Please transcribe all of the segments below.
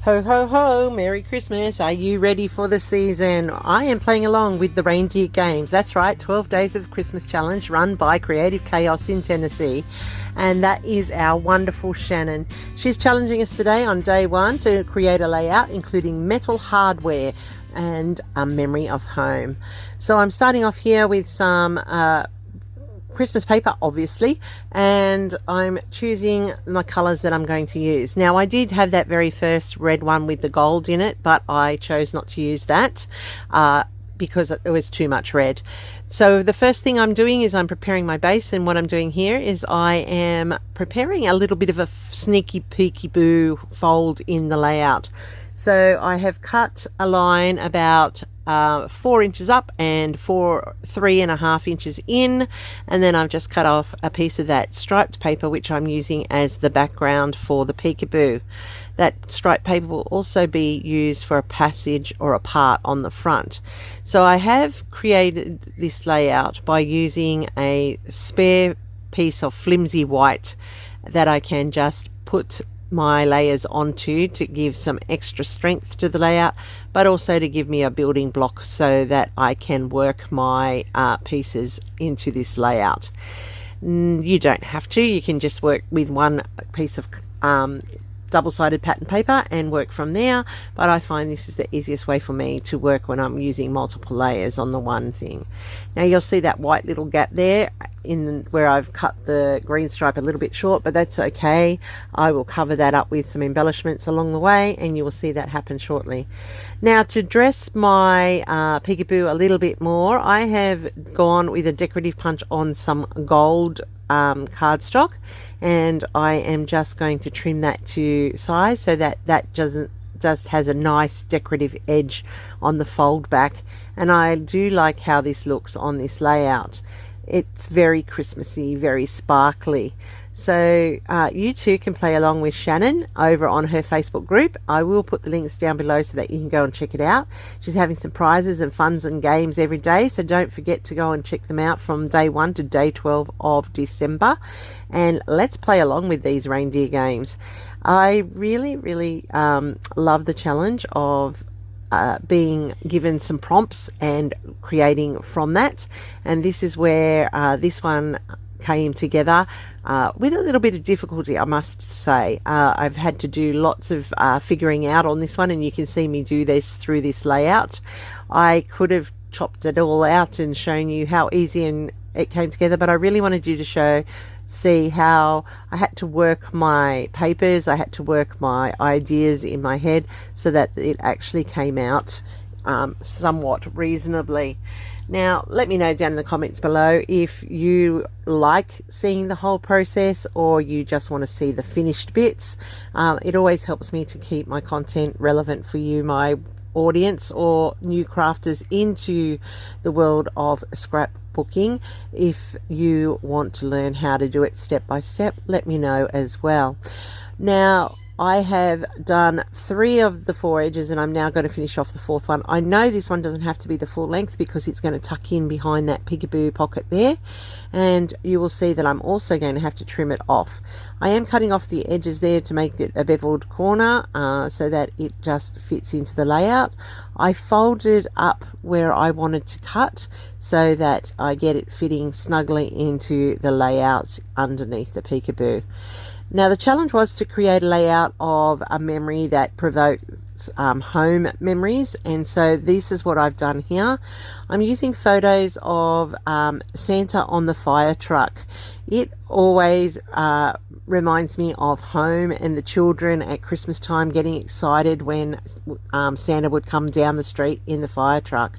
Ho ho ho, Merry Christmas. Are you ready for the season? I am playing along with the Reindeer games. That's right, 12 Days of Christmas Challenge run by Creative Chaos in Tennessee. And that is our wonderful Shannon. She's challenging us today on day one to create a layout including metal hardware and a memory of home. So I'm starting off here with some Christmas paper, obviously, and I'm choosing my colors that I'm going to use. Now, I did have that very first red one with the gold in it, but I chose not to use that because it was too much red. So the first thing I'm doing is I'm preparing my base, and what I'm doing here is I am preparing a little bit of a sneaky peeky-boo fold in the layout. So I have cut a line about 4 inches up and 3.5 inches in, and then I've just cut off a piece of that striped paper which I'm using as the background for the peekaboo. That striped paper will also be used for a passage or a part on the front. So I have created this layout by using a spare piece of flimsy white that I can just put my layers onto to give some extra strength to the layout, but also to give me a building block so that I can work my pieces into this layout. You don't have to, you can just work with one piece of double-sided pattern paper and work from there, but I find this is the easiest way for me to work when I'm using multiple layers on the one thing. Now you'll see that white little gap there in where I've cut the green stripe a little bit short, but that's okay. I will cover that up with some embellishments along the way, and you will see that happen shortly. Now, to dress my peekaboo a little bit more, I have gone with a decorative punch on some gold cardstock, and I am just going to trim that to size so that that just has a nice decorative edge on the fold back. And I do like how this looks on this layout. It's very Christmassy, very sparkly. So you too can play along with Shannon over on her Facebook group. I will put the links down below so that you can go and check it out. She's having some prizes and funs and games every day, so don't forget to go and check them out from day 1 to day 12 of December. And let's play along with these reindeer games. I really love the challenge of being given some prompts and creating from that, and this is where this one came together with a little bit of difficulty, I must say. I've had to do lots of figuring out on this one, and you can see me do this through this layout. I could have chopped it all out and shown you how easy and it came together, but I really wanted you to see how I had to work my papers, I had to work my ideas in my head so that it actually came out somewhat reasonably. Now, let me know down in the comments below if you like seeing the whole process or you just want to see the finished bits. It always helps me to keep my content relevant for you, my audience, or new crafters into the world of scrapbooking. If you want to learn how to do it step by step, let me know as well. Now, I have done 3 of the 4 edges, and I'm now going to finish off the 4th one. I know this one doesn't have to be the full length because it's going to tuck in behind that peekaboo pocket there, and you will see that I'm also going to have to trim it off. I am cutting off the edges there to make it a beveled corner so that it just fits into the layout. I folded up where I wanted to cut so that I get it fitting snugly into the layout underneath the peekaboo. Now, the challenge was to create a layout of a memory that provokes home memories, and so this is what I've done here. I'm using photos of Santa on the fire truck. It always reminds me of home and the children at Christmas time getting excited when Santa would come down the street in the fire truck.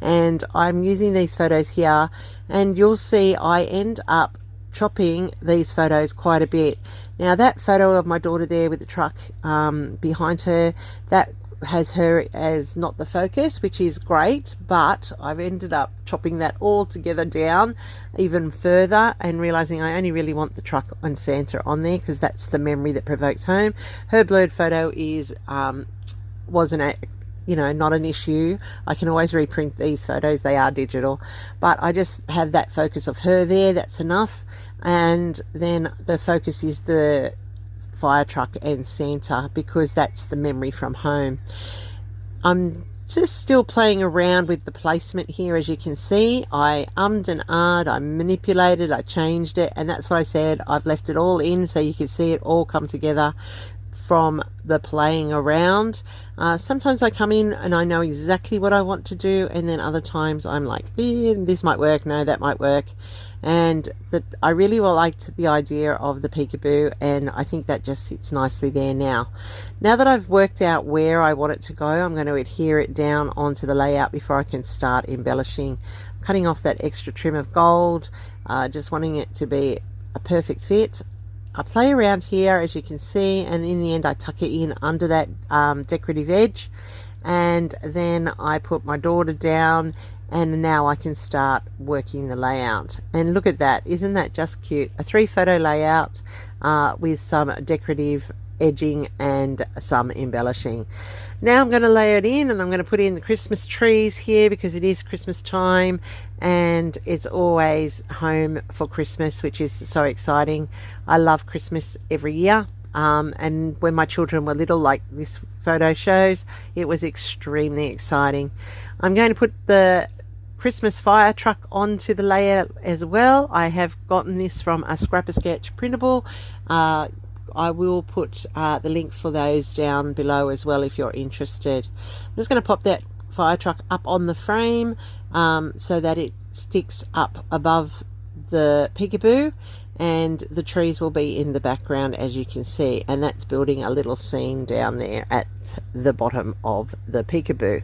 And I'm using these photos here, and you'll see I end up chopping these photos quite a bit. Now, that photo of my daughter there with the truck behind her, that has her as not the focus, which is great, but I've ended up chopping that all together down even further and realizing I only really want the truck and Santa on there because that's the memory that provokes home. Her blurred photo is wasn't not an issue. I can always reprint these photos, they are digital, but I just have that focus of her there, that's enough. And then the focus is the fire truck and Santa, because that's the memory from home. I'm just still playing around with the placement here. As you can see, I ummed and ahed, I manipulated, I changed it, and that's what I said. I've left it all in so you can see it all come together from the playing around. Sometimes I come in and I know exactly what I want to do, and then other times I'm like, this might work, no, that might work. And I really liked the idea of the peekaboo, and I think that just sits nicely there now. Now that I've worked out where I want it to go, I'm going to adhere it down onto the layout before I can start embellishing. Cutting off that extra trim of gold, just wanting it to be a perfect fit. I play around here, as you can see, and in the end I tuck it in under that decorative edge, and then I put my daughter down, and now I can start working the layout. And look at that, isn't that just cute? A 3-photo layout with some decorative edging and some embellishing. Now I'm going to lay it in, and I'm going to put in the Christmas trees here because it is Christmas time and it's always home for Christmas, which is so exciting. I love Christmas every year. And when my children were little, like this photo shows, it was extremely exciting. I'm going to put the Christmas fire truck onto the layout as well. I have gotten this from a Scrapper Sketch printable. I will put the link for those down below as well if you're interested. I'm just going to pop that fire truck up on the frame so that it sticks up above the peekaboo, and the trees will be in the background, as you can see, and that's building a little scene down there at the bottom of the peekaboo.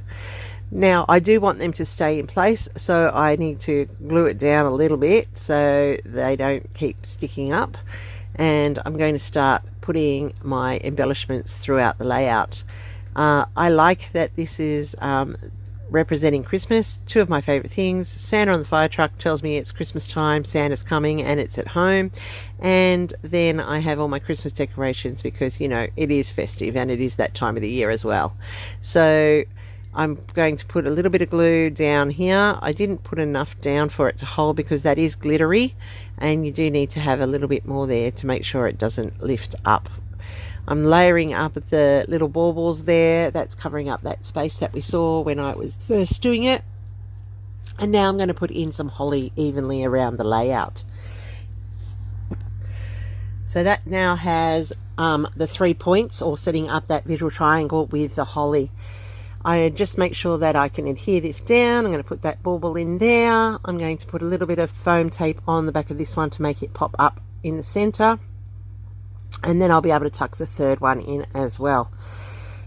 Now I do want them to stay in place, so I need to glue it down a little bit so they don't keep sticking up, and I'm going to start putting my embellishments throughout the layout. I like that this is representing Christmas. Two of my favorite things: Santa on the fire truck tells me it's Christmas time, Santa's coming and it's at home, and then I have all my Christmas decorations because, you know, it is festive and it is that time of the year as well. So I'm going to put a little bit of glue down here. I didn't put enough down for it to hold because that is glittery, and you do need to have a little bit more there to make sure it doesn't lift up. I'm layering up the little baubles there. That's covering up that space that we saw when I was first doing it. And now I'm going to put in some holly evenly around the layout. So that now has the 3 points, or setting up that visual triangle with the holly. I just make sure that I can adhere this down. I'm going to put that bauble in there. I'm going to put a little bit of foam tape on the back of this one to make it pop up in the center, and then I'll be able to tuck the third one in as well.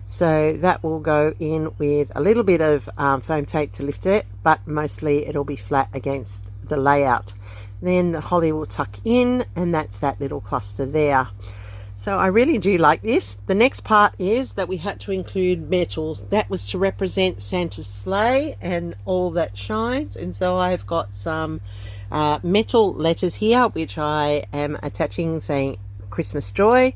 So that will go in with a little bit of foam tape to lift it, but mostly it'll be flat against the layout. Then the holly will tuck in, and that's that little cluster there. So I really do like this. The next part is that we had to include metals. That was to represent Santa's sleigh and all that shines. And so I've got some metal letters here, which I am attaching, saying Christmas joy.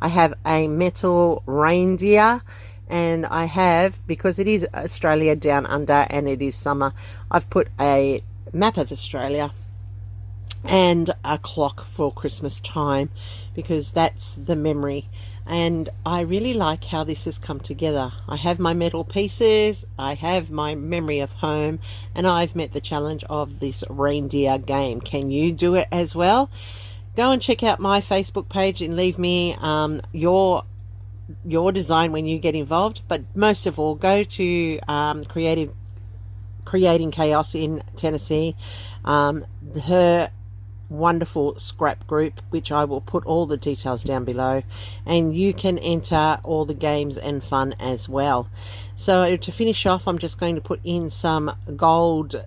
I have a metal reindeer, and I have, because it is Australia down under and it is summer, I've put a map of Australia and a clock for Christmas time, because that's the memory. And I really like how this has come together. I have my metal pieces, I have my memory of home, and I've met the challenge of this reindeer game. Can you do it as well? Go and check out my Facebook page and leave me your design when you get involved. But most of all, go to Creating Chaos in Tennessee, her wonderful scrap group, which I will put all the details down below, and you can enter all the games and fun as well. So to finish off, I'm just going to put in some gold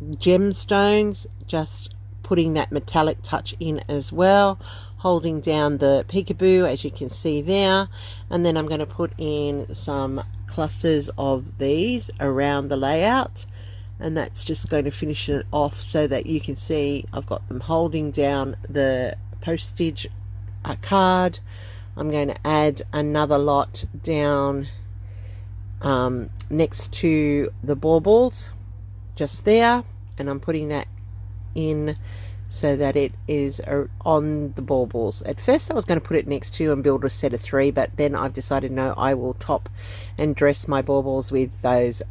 gemstones, just putting that metallic touch in as well, holding down the peekaboo, as you can see there. And then I'm going to put in some clusters of these around the layout, and that's just going to finish it off so that you can see I've got them holding down the postage card. I'm going to add another lot down next to the baubles, just there, and I'm putting that in so that it is on the baubles. At first I was going to put it next to and build a set of 3, but then I've decided no, I will top and dress my baubles with those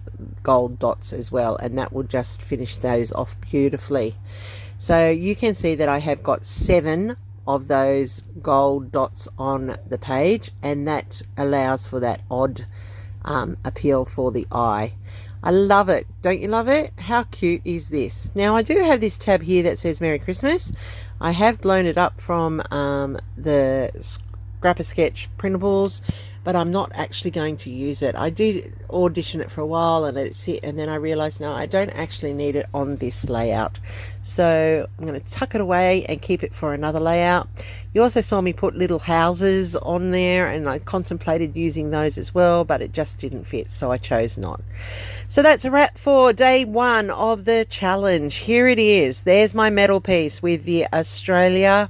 gold dots as well, and that will just finish those off beautifully. So you can see that I have got 7 of those gold dots on the page, and that allows for that odd appeal for the eye. I love it. Don't you love it? How cute is this? Now I do have this tab here that says Merry Christmas. I have blown it up from the Scrap-A-Sketch printables, but I'm not actually going to use it. I did audition it for a while and let it sit, and then I realized no, I don't actually need it on this layout. So I'm going to tuck it away and keep it for another layout. You also saw me put little houses on there, and I contemplated using those as well, but it just didn't fit, so I chose not. So that's a wrap for day 1 of the challenge. Here it is. There's my metal piece with the Australia.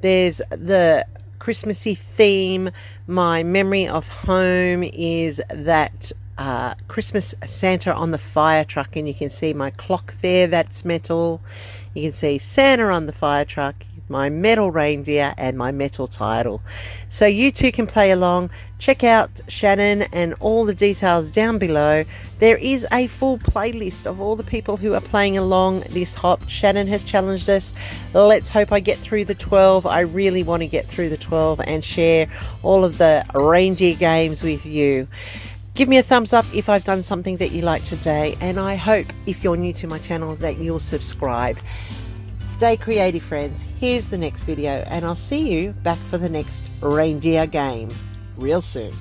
There's the Christmassy theme. My memory of home is that Christmas Santa on the fire truck, and you can see my clock there, that's metal. You can see Santa on the fire truck, my metal reindeer, and my metal title. So you too can play along. Check out Shannon and all the details down below. There is a full playlist of all the people who are playing along this hop. Shannon has challenged us. Let's hope I get through the 12. I really want to get through the 12 and share all of the reindeer games with you. Give me a thumbs up if I've done something that you like today, and I hope if you're new to my channel that you'll subscribe. Stay creative, friends. Here's the next video, and I'll see you back for the next reindeer game real soon.